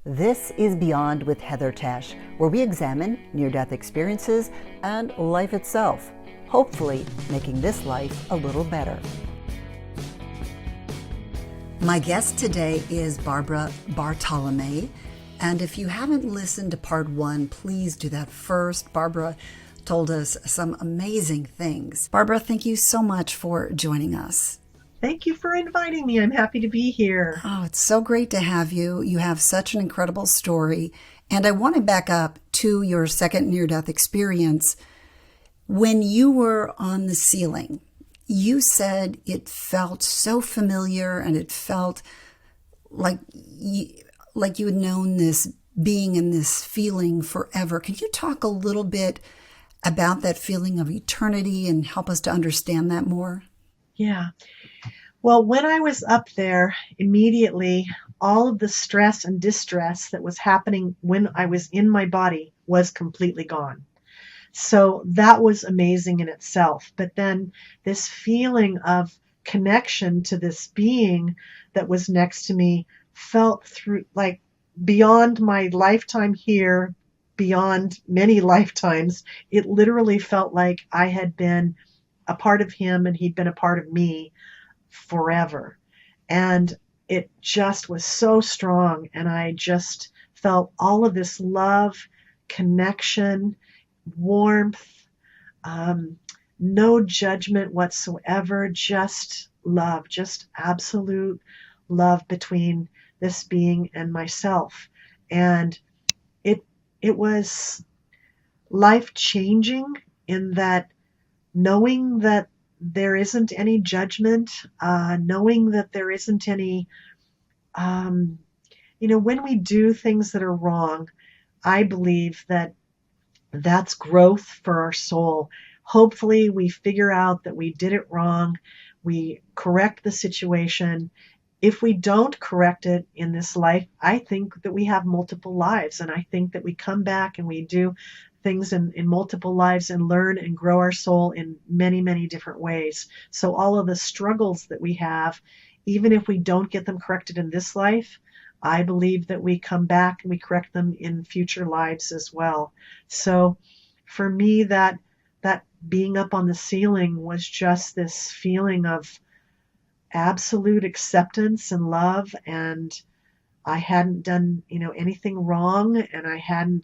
This is Beyond with Heather Tesch, where we examine near-death experiences and life itself, hopefully making this life a little better. My guest today is Barbara Bartolome, and if you haven't listened to part 1, please do that first. Barbara told us some amazing things. Barbara, thank you so much for joining us. Thank you for inviting me. I'm happy to be here. Oh, it's so great to have you. You have such an incredible story. And I want to back up to your second near-death experience. When you were on the ceiling, you said it felt so familiar and it felt like you had known this being and this feeling forever. Could you talk a little bit about that feeling of eternity and help us to understand that more? Yeah. Well, when I was up there, immediately, all of the stress and distress that was happening when I was in my body was completely gone. So that was amazing in itself. But then this feeling of connection to this being that was next to me felt through, like, beyond my lifetime here, beyond many lifetimes. It literally felt like I had been a part of him and he'd been a part of me forever. And it just was so strong. And I just felt all of this love, connection, warmth, no judgment whatsoever, just love, just absolute love between this being and myself. And it was life-changing in that knowing that there isn't any judgment, knowing that there isn't any, when we do things that are wrong, I believe that that's growth for our soul. Hopefully we figure out that we did it wrong, we correct the situation. If we don't correct it in this life, I think that we have multiple lives, and I think that we come back and we do things in multiple lives and learn and grow our soul in many, many different ways. So all of the struggles that we have, even if we don't get them corrected in this life, I believe that we come back and we correct them in future lives as well. So for me, that being up on the ceiling was just this feeling of absolute acceptance and love, and I hadn't done, anything wrong, and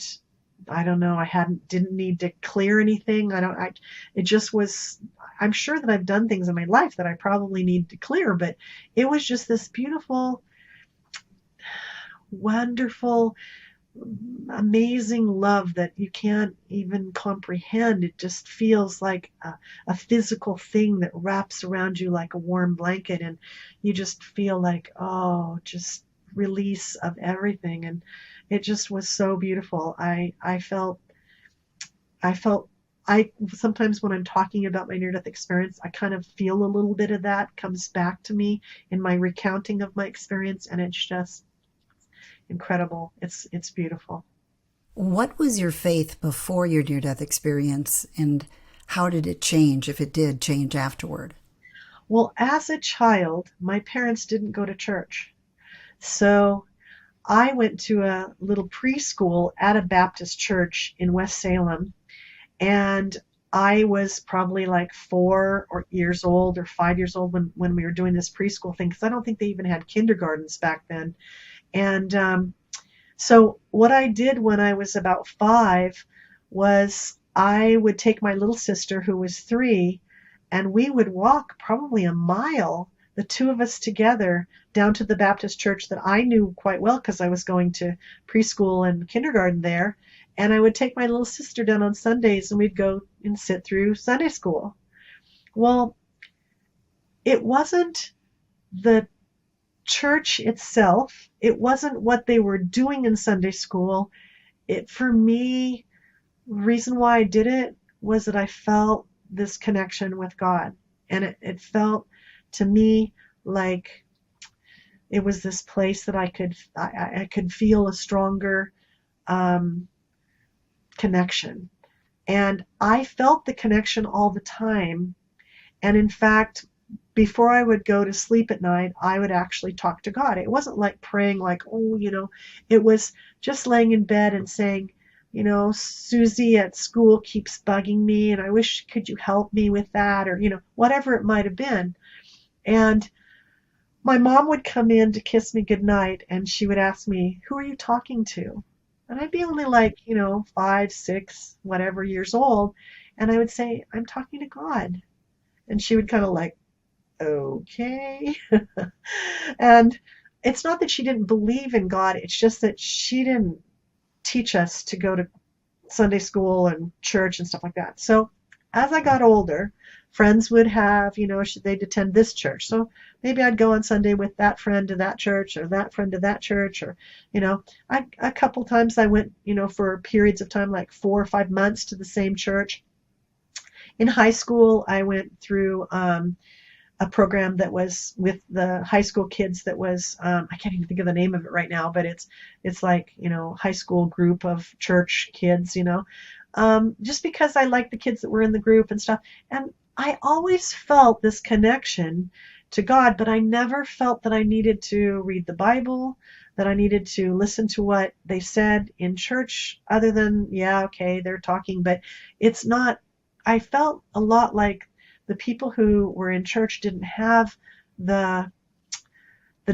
didn't need to clear anything. It just was, I'm sure that I've done things in my life that I probably need to clear, but it was just this beautiful, wonderful, amazing love that you can't even comprehend. It just feels like a physical thing that wraps around you like a warm blanket, and you just feel like, just release of everything. And it just was so beautiful. I sometimes when I'm talking about my near-death experience, I kind of feel a little bit of that comes back to me in my recounting of my experience, and it's just incredible. It's beautiful. What was your faith before your near-death experience, and how did it change, if it did change afterward? Well, as a child, my parents didn't go to church. So I went to a little preschool at a Baptist church in West Salem, and I was probably like 4 years old or 5 years old when we were doing this preschool thing, because I don't think they even had kindergartens back then. And so what I did when I was about 5 was I would take my little sister, who was 3, and we would walk probably a mile, the two of us together, down to the Baptist church that I knew quite well because I was going to preschool and kindergarten there. And I would take my little sister down on Sundays and we'd go and sit through Sunday school. Well, it wasn't the church itself. It wasn't what they were doing in Sunday school. For me, the reason why I did it was that I felt this connection with God. And it felt to me like it was this place that I could feel a stronger connection. And I felt the connection all the time. And in fact, before I would go to sleep at night, I would actually talk to God. It wasn't like praying, like, oh, it was just laying in bed and saying, Susie at school keeps bugging me, and I wish, could you help me with that? Or, whatever it might have been. And my mom would come in to kiss me goodnight, and she would ask me, who are you talking to? And I'd be only like, 5, 6, whatever years old. And I would say, I'm talking to God. And she would kind of like, okay. And it's not that she didn't believe in God, it's just that she didn't teach us to go to Sunday school and church and stuff like that. So as I got older, friends would have, they'd attend this church. So maybe I'd go on Sunday with that friend to that church, or that friend to that church, or, a couple times I went, for periods of time, like 4 or 5 months to the same church. In high school, I went through a program that was with the high school kids that was, I can't even think of the name of it right now, but it's like, high school group of church kids, just because I liked the kids that were in the group and stuff. And I always felt this connection to God, but I never felt that I needed to read the Bible, that I needed to listen to what they said in church, other than, yeah, okay, they're talking, but it's not, I felt a lot like the people who were in church didn't have the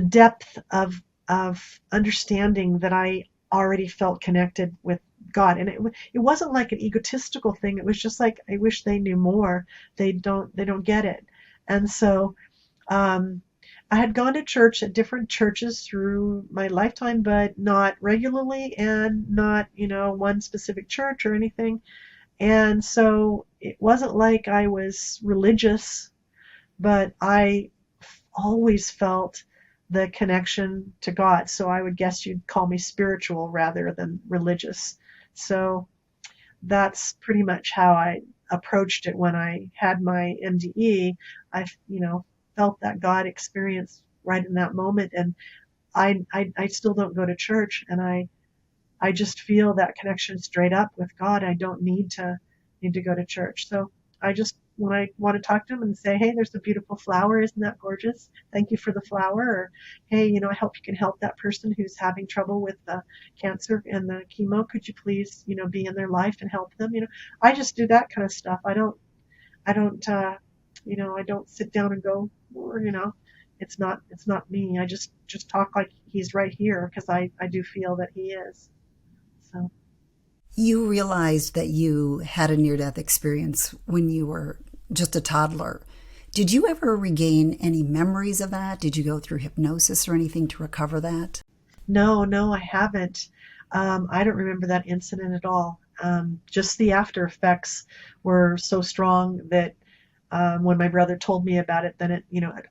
depth of understanding that I already felt connected with God. And it wasn't like an egotistical thing. It was just like, I wish they knew more. They don't get it. And so I had gone to church at different churches through my lifetime, but not regularly, and not, one specific church or anything. And so it wasn't like I was religious, but I always felt the connection to God. So I would guess you'd call me spiritual rather than religious. So that's pretty much how I approached it when I had my NDE. I, felt that God experience right in that moment. And I still don't go to church, and I just feel that connection straight up with God. I don't need to go to church. So I just, when I want to talk to him and say, hey, there's a beautiful flower. Isn't that gorgeous? Thank you for the flower. Or, hey, I hope you can help that person who's having trouble with the cancer and the chemo. Could you please, be in their life and help them? I just do that kind of stuff. I don't, I don't sit down and go, it's not me. I just talk like he's right here, because I do feel that he is. So. You realized that you had a near-death experience when you were just a toddler. Did you ever regain any memories of that? Did you go through hypnosis or anything to recover that? No, I haven't. I don't remember that incident at all. Just the after effects were so strong that when my brother told me about it, then it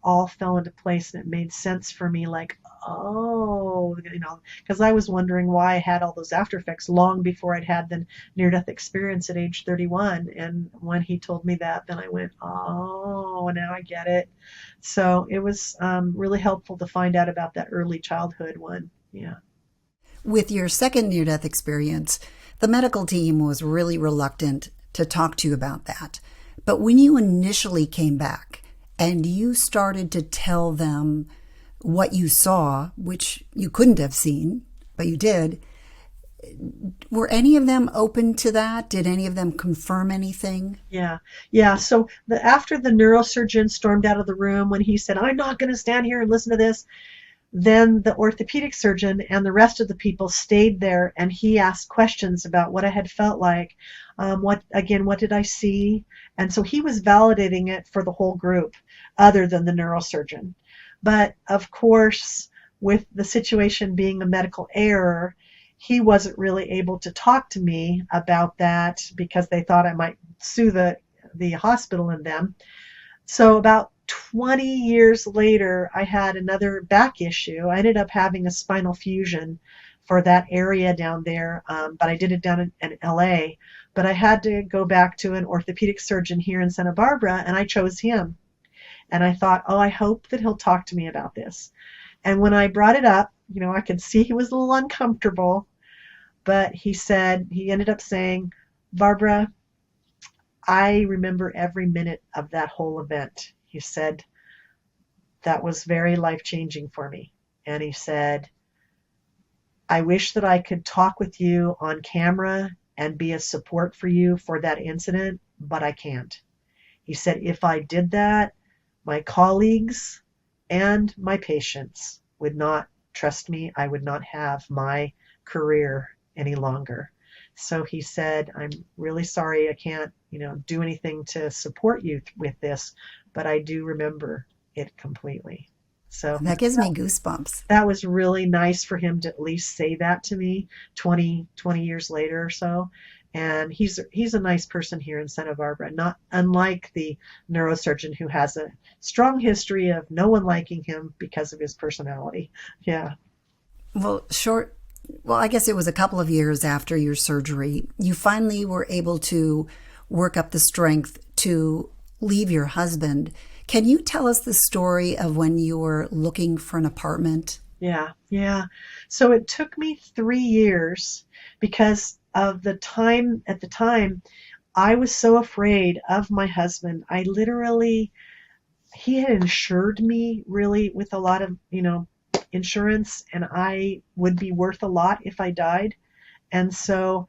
all fell into place, and it made sense for me, like, oh, because I was wondering why I had all those after effects long before I'd had the near-death experience at age 31. And when he told me that, then I went, oh, now I get it. So it was really helpful to find out about that early childhood one. Yeah. With your second near-death experience, the medical team was really reluctant to talk to you about that. But when you initially came back and you started to tell them what you saw, which you couldn't have seen, but you did, were any of them open to that? Did any of them confirm anything? Yeah. So after the neurosurgeon stormed out of the room, when he said, I'm not going to stand here and listen to this, then the orthopedic surgeon and the rest of the people stayed there, and he asked questions about what I had felt like. What did I see? And so he was validating it for the whole group, other than the neurosurgeon. But of course, with the situation being a medical error, he wasn't really able to talk to me about that, because they thought I might sue the hospital and them. So about 20 years later, I had another back issue. I ended up having a spinal fusion for that area down there, but I did it down in LA. But I had to go back to an orthopedic surgeon here in Santa Barbara, and I chose him. And I thought, oh, I hope that he'll talk to me about this. And when I brought it up, I could see he was a little uncomfortable, but he ended up saying, Barbara, I remember every minute of that whole event. He said, that was very life-changing for me. And he said, I wish that I could talk with you on camera and be a support for you for that incident, but I can't. He said, if I did that, my colleagues and my patients would not trust me. I would not have my career any longer. So he said, I'm really sorry I can't, do anything to support you with this, but I do remember it completely. So That gives me goosebumps. that was really nice for him to at least say that to me 20 years later or so. And he's a nice person here in Santa Barbara, not unlike the neurosurgeon who has a strong history of no one liking him because of his personality. Yeah. Well, I guess it was a couple of years after your surgery, you finally were able to work up the strength to leave your husband. Can you tell us the story of when you were looking for an apartment? Yeah. So it took me 3 years because of the time. At the time, I was so afraid of my husband. He had insured me really with a lot of, insurance, and I would be worth a lot if I died. And so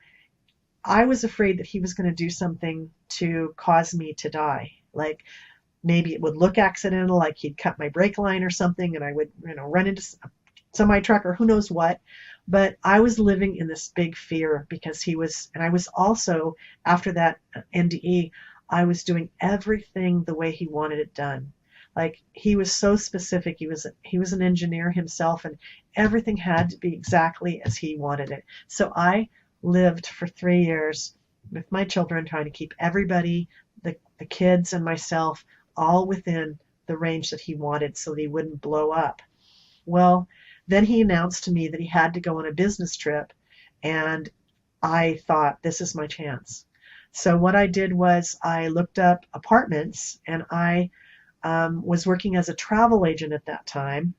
I was afraid that he was going to do something to cause me to die. Like maybe it would look accidental, like he'd cut my brake line or something, and I would, run into a semi truck or who knows what. But I was living in this big fear because and I was also, after that NDE, I was doing everything the way he wanted it done. Like he was so specific. He was an engineer himself, and everything had to be exactly as he wanted it. So I lived for 3 years with my children, trying to keep everybody, the kids and myself, all within the range that he wanted so that he wouldn't blow up. Well, then he announced to me that he had to go on a business trip, and I thought, this is my chance. So what I did was I looked up apartments, and I was working as a travel agent at that time.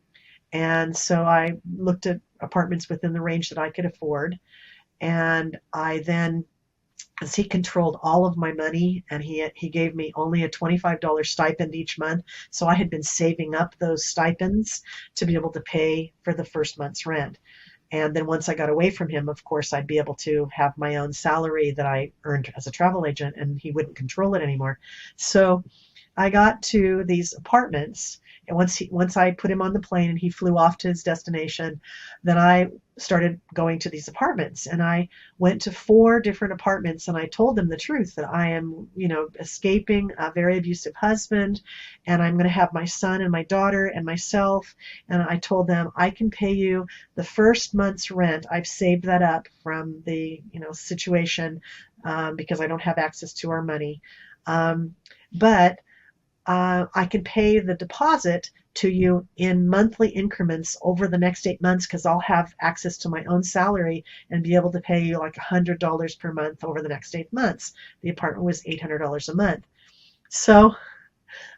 And so I looked at apartments within the range that I could afford. And I then, as he controlled all of my money, and he gave me only a $25 stipend each month. So I had been saving up those stipends to be able to pay for the first month's rent. And then once I got away from him, of course, I'd be able to have my own salary that I earned as a travel agent, and he wouldn't control it anymore. So I got to these apartments, and once I put him on the plane and he flew off to his destination, then I started going to these apartments, and I went to 4 different apartments, and I told them the truth that I am, escaping a very abusive husband, and I'm going to have my son and my daughter and myself. And I told them, I can pay you the first month's rent. I've saved that up from the, situation, because I don't have access to our money. But I can pay the deposit to you in monthly increments over the next 8 months, because I'll have access to my own salary and be able to pay you like $100 per month over the next 8 months. The apartment was $800 a month. So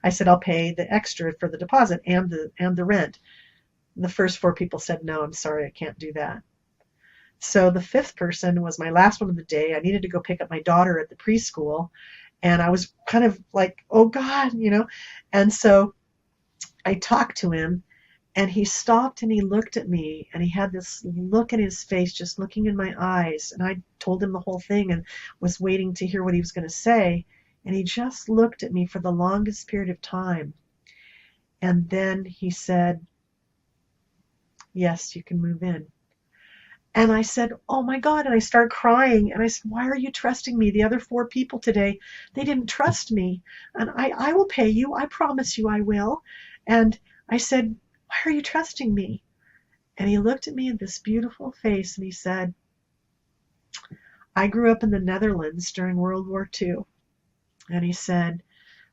I said, I'll pay the extra for the deposit and the rent. The first 4 people said, no, I'm sorry, I can't do that. So the 5th person was my last one of the day. I needed to go pick up my daughter at the preschool. And I was kind of like, oh God, And so I talked to him, and he stopped and he looked at me, and he had this look in his face, just looking in my eyes. And I told him the whole thing and was waiting to hear what he was going to say. And he just looked at me for the longest period of time. And then he said, yes, you can move in. And I said, oh my God. And I started crying. And I said, why are you trusting me? The other 4 people today, they didn't trust me. And I will pay you. I promise you I will. And I said, why are you trusting me? And he looked at me with this beautiful face, and he said, I grew up in the Netherlands during World War II. And he said,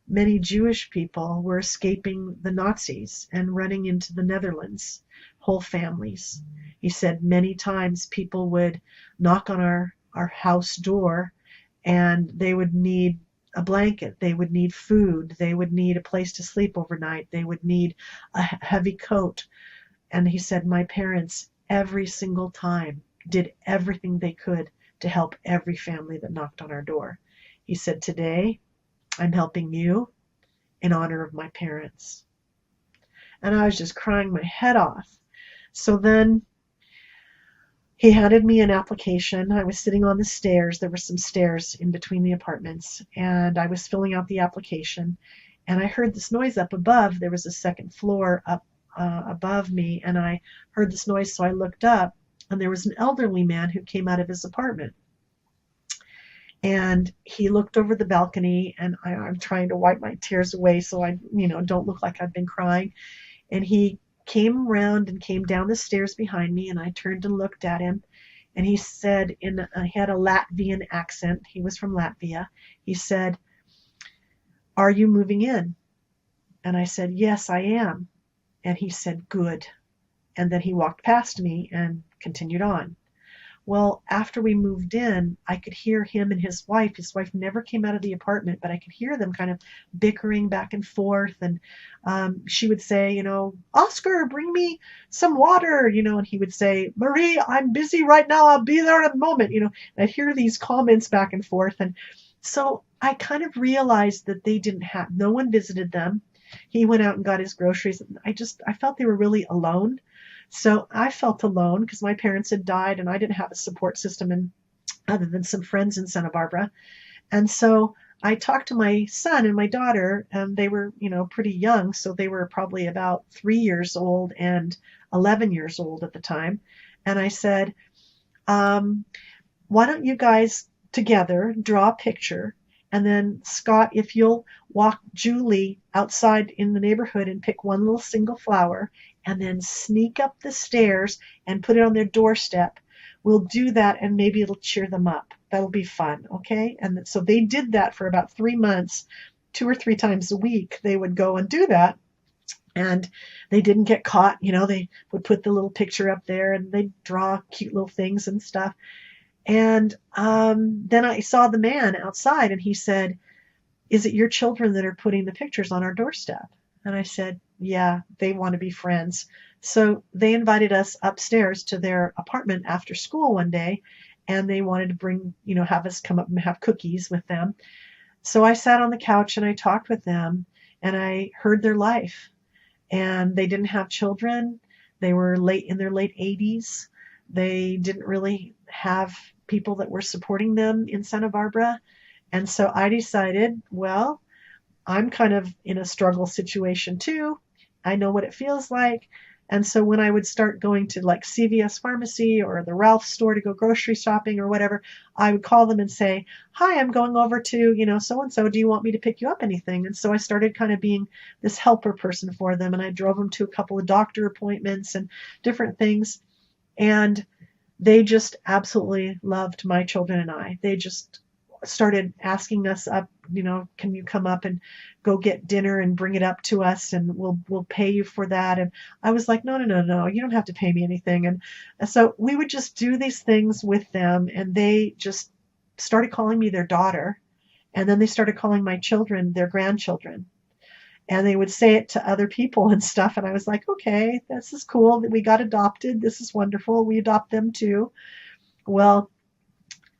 many Jewish people were escaping the Nazis and running into the Netherlands, whole families. He said many times people would knock on our house door, and they would need a blanket, they would need food, they would need a place to sleep overnight, they would need a heavy coat. And he said my parents every single time did everything they could to help every family that knocked on our door. He said, today I'm helping you in honor of my parents. And I was just crying my head off. So then he handed me an application. I was sitting on the stairs. There were some stairs in between the apartments, and I was filling out the application. And I heard this noise up above. There was a second floor up above me, and I heard this noise, so I looked up, and there was an elderly man who came out of his apartment. And he looked over the balcony, and I'm trying to wipe my tears away so I, don't look like I've been crying. And he came around and came down the stairs behind me, and I turned and looked at him, and he said, he had a Latvian accent. He was from Latvia. He said, "Are you moving in?" And I said, "Yes, I am." And he said, "Good." And then he walked past me and continued on. Well, after we moved in, I could hear him and his wife. His wife never came out of the apartment, but I could hear them kind of bickering back and forth. And she would say, "Oscar, bring me some water," and he would say, "Marie, I'm busy right now. I'll be there in a moment." And I'd hear these comments back and forth. And so I kind of realized that no one visited them. He went out and got his groceries. I felt they were really alone. So I felt alone because my parents had died and I didn't have a support system other than some friends in Santa Barbara. And so I talked to my son and my daughter, and they were, pretty young. So they were probably about 3 years old and 11 years old at the time. And I said, "Why don't you guys together draw a picture? And then, Scott, if you'll walk Julie outside in the neighborhood and pick one little single flower and then sneak up the stairs and put it on their doorstep. We'll do that, and maybe it'll cheer them up. That'll be fun, okay?" And so they did that for about 3 months. 2 or 3 times a week they would go and do that. And they didn't get caught. They would put the little picture up there and they'd draw cute little things and stuff. And then I saw the man outside, and he said, "Is it your children that are putting the pictures on our doorstep?" And I said, "Yeah, they want to be friends." So they invited us upstairs to their apartment after school one day, and they wanted to have us come up and have cookies with them. So I sat on the couch and I talked with them, and I heard their life. And they didn't have children. They were in their late 80s. They didn't really have people that were supporting them in Santa Barbara. And so I decided, well, I'm kind of in a struggle situation too. I know what it feels like. And so when I would start going to like CVS Pharmacy or the Ralph store to go grocery shopping or whatever, I would call them and say, "Hi, I'm going over to, so-and-so. Do you want me to pick you up anything?" And so I started kind of being this helper person for them. And I drove them to a couple of doctor appointments and different things. And they just absolutely loved my children and I. They just started asking us up, "Can you come up and go get dinner and bring it up to us, and we'll pay you for that." And I was like, "No, you don't have to pay me anything." And so we would just do these things with them, and they just started calling me their daughter, and then they started calling my children their grandchildren. And they would say it to other people and stuff. And I was like, "Okay, this is cool that we got adopted. This is wonderful. We adopt them too." Well,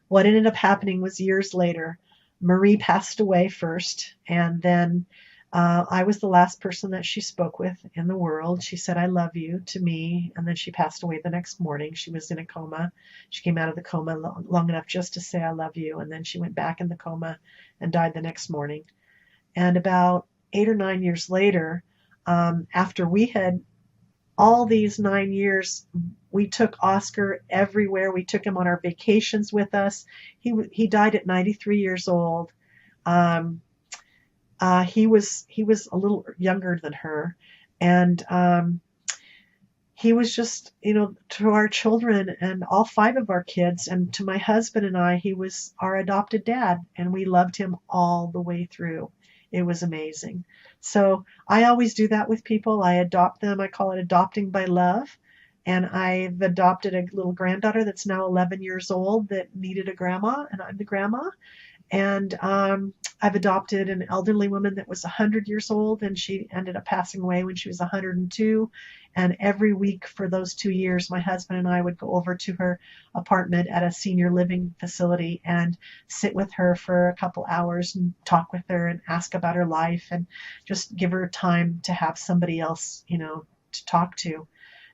what ended up happening was years later, Marie passed away first. And then I was the last person that she spoke with in the world. She said, "I love you" to me. And then she passed away the next morning. She was in a coma. She came out of the coma long enough just to say, "I love you." And then she went back in the coma and died the next morning. And about 8 or 9 years later, after we had all these 9 years, we took Oscar everywhere. We took him on our vacations with us. He died at 93 years old. He was a little younger than her, and he was just, to our children and all 5 of our kids, and to my husband and I, he was our adopted dad, and we loved him all the way through. It was amazing. So I always do that with people. I adopt them. I call it adopting by love. And I've adopted a little granddaughter that's now 11 years old that needed a grandma, and I'm the grandma. And I've adopted an elderly woman that was 100 years old, and she ended up passing away when she was 102. And every week for those 2 years, my husband and I would go over to her apartment at a senior living facility and sit with her for a couple hours and talk with her and ask about her life and just give her time to have somebody else, to talk to.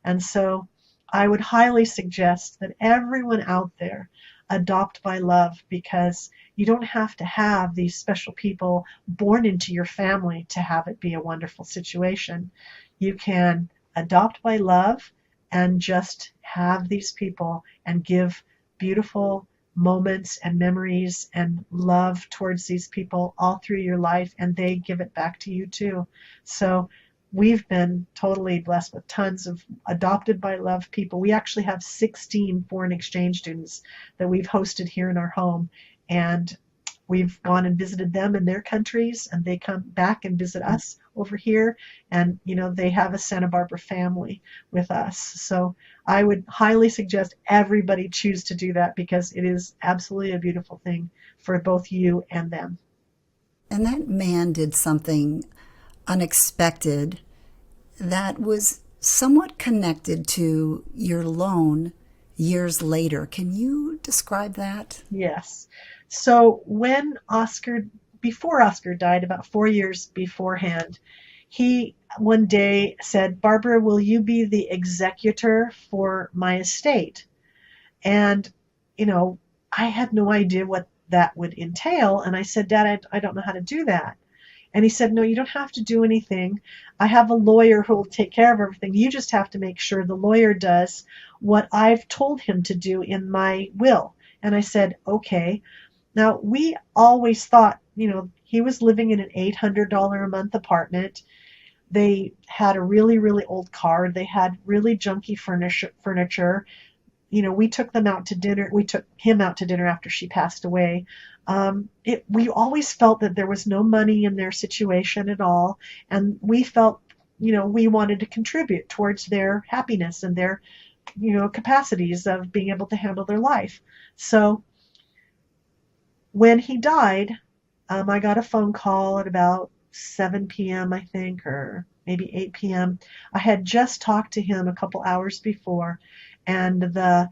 And so I would highly suggest that everyone out there adopt by love, because you don't have to have these special people born into your family to have it be a wonderful situation. You can adopt by love and just have these people and give beautiful moments and memories and love towards these people all through your life, and they give it back to you too. So we've been totally blessed with tons of adopted by love people. We actually have 16 foreign exchange students that we've hosted here in our home, and we've gone and visited them in their countries, and they come back and visit us over here, and they have a Santa Barbara family with us. So I would highly suggest everybody choose to do that, because it is absolutely a beautiful thing for both you and them. And that man did something unexpected that was somewhat connected to your loan years later. Can you describe that? Yes. So before Oscar died, about 4 years beforehand, he one day said, "Barbara, will you be the executor for my estate?" And, I had no idea what that would entail. And I said, "Dad, I don't know how to do that." And he said, "No, you don't have to do anything. I have a lawyer who will take care of everything. You just have to make sure the lawyer does what I've told him to do in my will." And I said, "Okay." Now, we always thought, he was living in an $800 a month apartment. They had a really, really old car. They had really junky furniture. We took them out to dinner. We took him out to dinner after she passed away. We always felt that there was no money in their situation at all, and we felt, we wanted to contribute towards their happiness and their, capacities of being able to handle their life. So when he died, I got a phone call at about 7 p.m., I think, or maybe 8 p.m. I had just talked to him a couple hours before, and the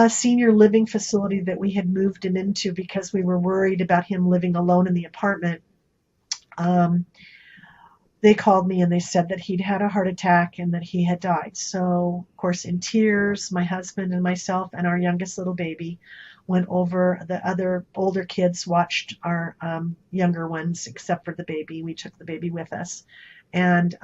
senior living facility that we had moved him into, because we were worried about him living alone in the apartment, they called me and they said that he'd had a heart attack and that he had died. So, of course, in tears, my husband and myself and our youngest little baby went over. The other older kids watched our younger ones, except for the baby. We took the baby with us. And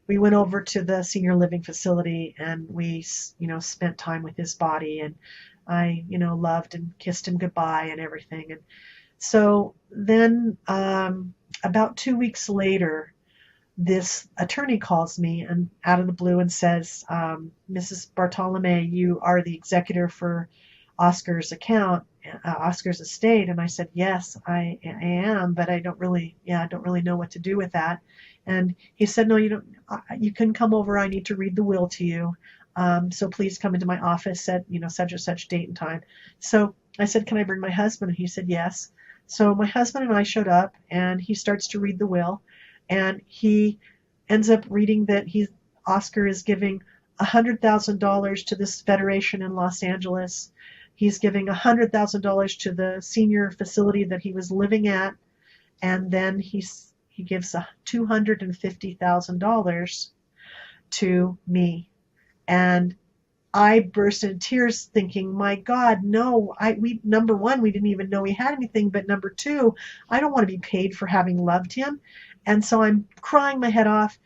we went over to the senior living facility, and we, spent time with his body, and I, loved and kissed him goodbye and everything. And so then about 2 weeks later, this attorney calls me and out of the blue and says, "Mrs. Bartolome, you are the executor for Oscar's estate." And I said, "Yes, I am, but I don't really know what to do with that." And he said, "No, you don't. You can come over. I need to read the will to you. So please come into my office at such and such date and time." So I said, "Can I bring my husband?" And he said, "Yes." So my husband and I showed up, and he starts to read the will, and he ends up reading that Oscar is giving $100,000 to this federation in Los Angeles. He's giving $100,000 to the senior facility that he was living at, and then he gives $250,000 to me. And I burst into tears thinking, my God, no, number one, we didn't even know he had anything, but number two, I don't want to be paid for having loved him. And so I'm crying my head off,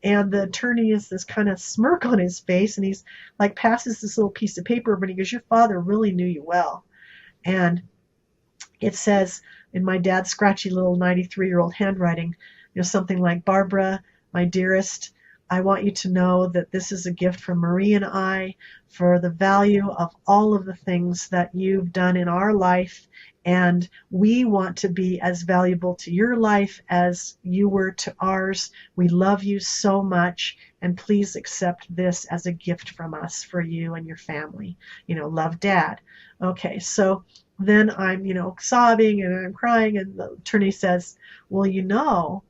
and the attorney has this kind of smirk on his face, and he's like passes this little piece of paper, but he goes, "Your father really knew you well." And it says in my dad's scratchy little 93-year-old handwriting, something like, "Barbara, my dearest, I want you to know that this is a gift from Marie and I for the value of all of the things that you've done in our life, and we want to be as valuable to your life as you were to ours. We love you so much, and please accept this as a gift from us for you and your family. Love, Dad." Okay, so then I'm, sobbing and I'm crying, and the attorney says, well,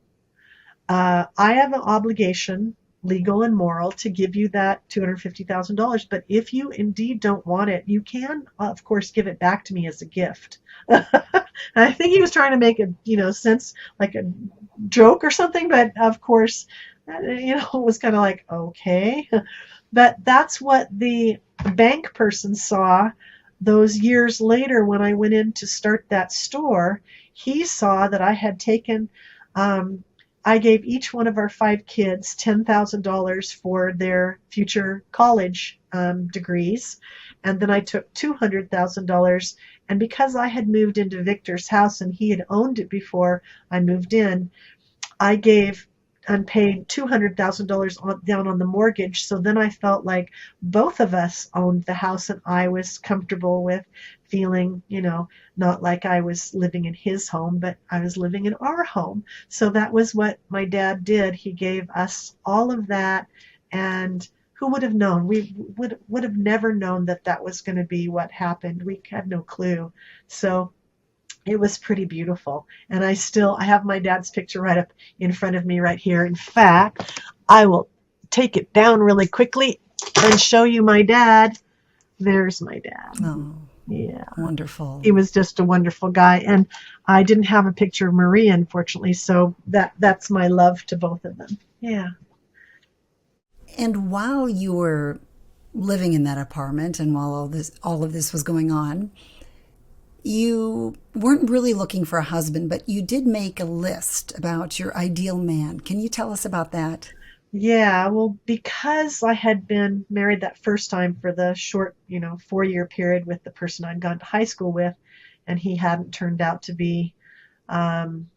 I have an obligation, legal and moral, to give you that $250,000. But if you indeed don't want it, you can, of course, give it back to me as a gift. I think he was trying to make sense, like a joke or something. But of course, it was kind of like, okay. But that's what the bank person saw those years later when I went in to start that store. He saw that I had taken, I gave each one of our 5 kids $10,000 for their future college degrees. And then I took $200,000. And because I had moved into Victor's house and he had owned it before I moved in, I gave and paid $200,000 down on the mortgage. So then I felt like both of us owned the house, and I was comfortable with feeling, not like I was living in his home, but I was living in our home. So that was what my dad did. He gave us all of that, and who would have known? We would have never known that that was going to be what happened. We had no clue. So it was pretty beautiful. And I have my dad's picture right up in front of me right here. In fact, I will take it down really quickly and show you my dad. There's my dad. Oh, yeah. Wonderful. He was just a wonderful guy. And I didn't have a picture of Maria, unfortunately, so that's my love to both of them. Yeah. And while you were living in that apartment and while all of this was going on, you weren't really looking for a husband, but you did make a list about your ideal man. Can you tell us about that? Yeah, well, because I had been married that first time for the short, 4-year period with the person I'd gone to high school with, and he hadn't turned out to be um,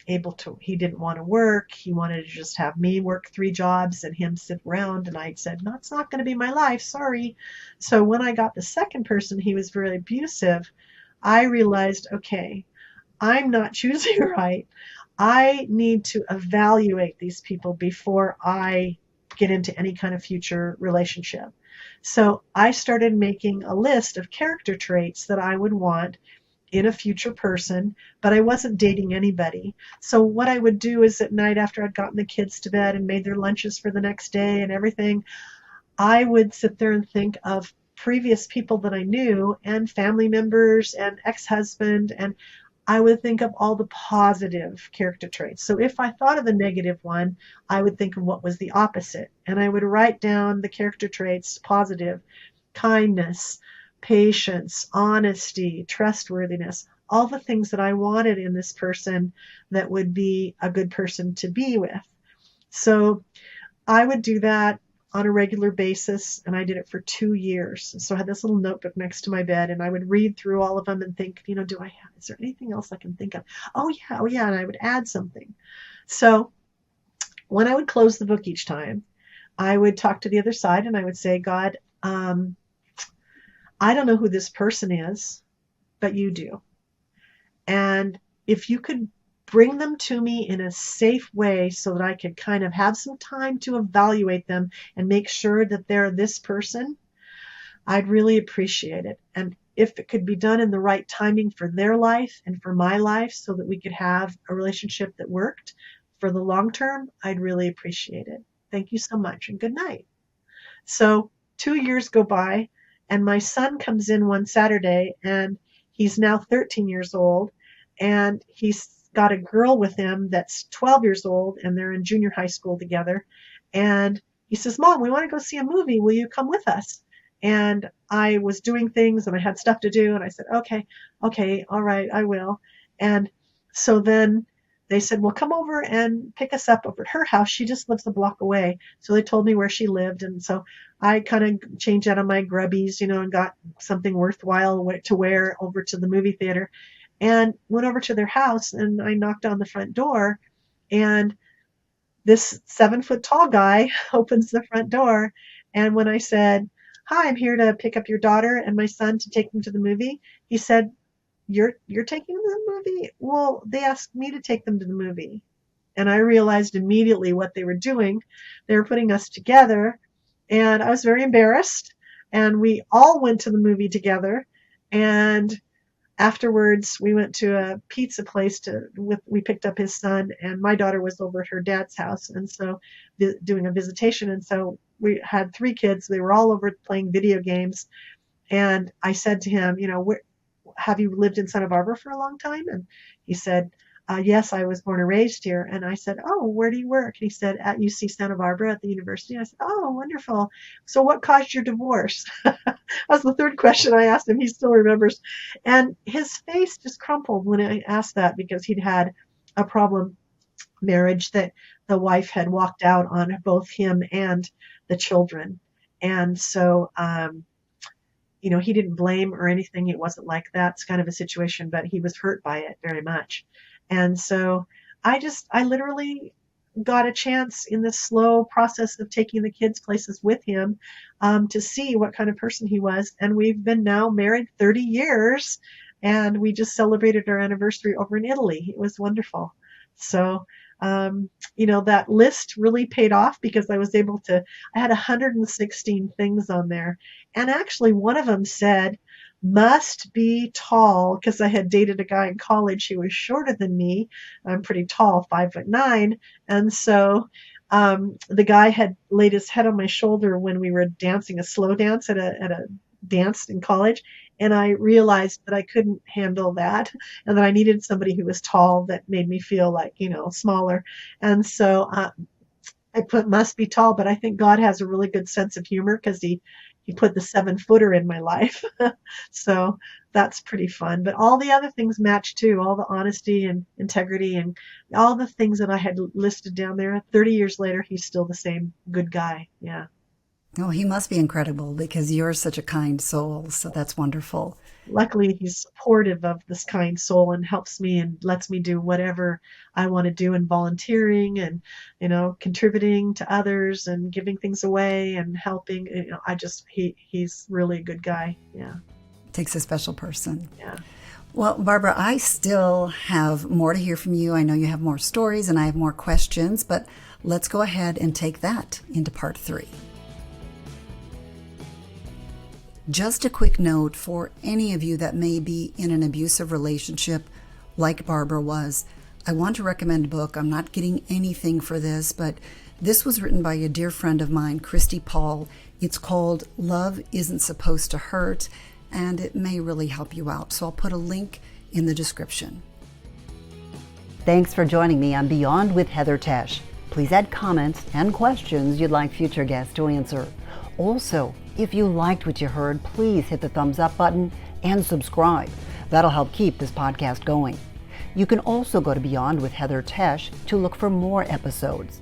he didn't want to work. He wanted to just have me work 3 jobs and him sit around. And I said, no, it's not going to be my life. Sorry. So when I got the second person, he was very abusive. I realized, okay, I'm not choosing right. I need to evaluate these people before I get into any kind of future relationship. So I started making a list of character traits that I would want in a future person, but I wasn't dating anybody. So what I would do is at night, after I'd gotten the kids to bed and made their lunches for the next day and everything, I would sit there and think of previous people that I knew and family members and ex-husband, and I would think of all the positive character traits. So if I thought of a negative one, I would think of what was the opposite. And I would write down the character traits: positive, kindness, patience, honesty, trustworthiness, all the things that I wanted in this person that would be a good person to be with. So I would do that on a regular basis, and I did it for 2 years. So I had this little notebook next to my bed, and I would read through all of them and think, is there anything else I can think of? Oh yeah, and I would add something. So when I would close the book each time, I would talk to the other side and I would say, God, I don't know who this person is, but you do. And if you could bring them to me in a safe way so that I could kind of have some time to evaluate them and make sure that they're this person, I'd really appreciate it. And if it could be done in the right timing for their life and for my life so that we could have a relationship that worked for the long term, I'd really appreciate it. Thank you so much, and good night. So 2 years go by, and my son comes in one Saturday, and he's now 13 years old, and he's got a girl with him that's 12 years old, and they're in junior high school together. And he says, Mom, we want to go see a movie. Will you come with us? And I was doing things and I had stuff to do. And I said, okay, all right, I will. And so then they said, well, come over and pick us up over at her house. She just lives a block away. So they told me where she lived. And so I kind of changed out of my grubbies, and got something worthwhile to wear over to the movie theater, and went over to their house, and I knocked on the front door, and this 7-foot tall guy opens the front door. And when I said, hi, I'm here to pick up your daughter and my son to take them to the movie, he said, you're taking them to the movie? Well, they asked me to take them to the movie. And I realized immediately what they were doing. They were putting us together, and I was very embarrassed. And we all went to the movie together. And afterwards, we went to a pizza place we picked up his son, and my daughter was over at her dad's house, and so doing a visitation. And so we had 3 kids. They were all over playing video games. And I said to him, have you lived in Santa Barbara for a long time? And he said, yes, I was born and raised here. And I said, oh, where do you work? And he said, at UC Santa Barbara at the university. And I said, oh, wonderful. So what caused your divorce? That was the 3rd question I asked him. He still remembers. And his face just crumpled when I asked that, because he'd had a problem marriage that the wife had walked out on both him and the children. And so, he didn't blame or anything. It wasn't like that's kind of a situation, but he was hurt by it very much. And so I literally got a chance in this slow process of taking the kids places with him to see what kind of person he was. And we've been now married 30 years, and we just celebrated our anniversary over in Italy. It was wonderful. So, that list really paid off, because I had 116 things on there. And actually one of them said, must be tall, because I had dated a guy in college who was shorter than me. I'm pretty tall, 5'9". And so the guy had laid his head on my shoulder when we were dancing a slow dance at a dance in college. And I realized that I couldn't handle that, and that I needed somebody who was tall that made me feel like, smaller. And so I put must be tall, but I think God has a really good sense of humor, because he put the 7-footer in my life. So that's pretty fun. But all the other things match too, all the honesty and integrity and all the things that I had listed down there. 30 years later, he's still the same good guy. Yeah. Oh, he must be incredible, because you're such a kind soul. So that's wonderful. Luckily, he's supportive of this kind soul and helps me and lets me do whatever I want to do, in volunteering and, contributing to others and giving things away and helping. He's really a good guy. Yeah. Takes a special person. Yeah. Well, Barbara, I still have more to hear from you. I know you have more stories and I have more questions, but let's go ahead and take that into part 3. Just a quick note for any of you that may be in an abusive relationship like Barbara was. I want to recommend a book. I'm not getting anything for this, but this was written by a dear friend of mine, Christy Paul. It's called Love Isn't Supposed to Hurt, and it may really help you out. So I'll put a link in the description. Thanks for joining me on Beyond with Heather Tesch. Please add comments and questions you'd like future guests to answer. Also, if you liked what you heard, please hit the thumbs up button and subscribe. That'll help keep this podcast going. You can also go to Beyond with Heather Tesch to look for more episodes.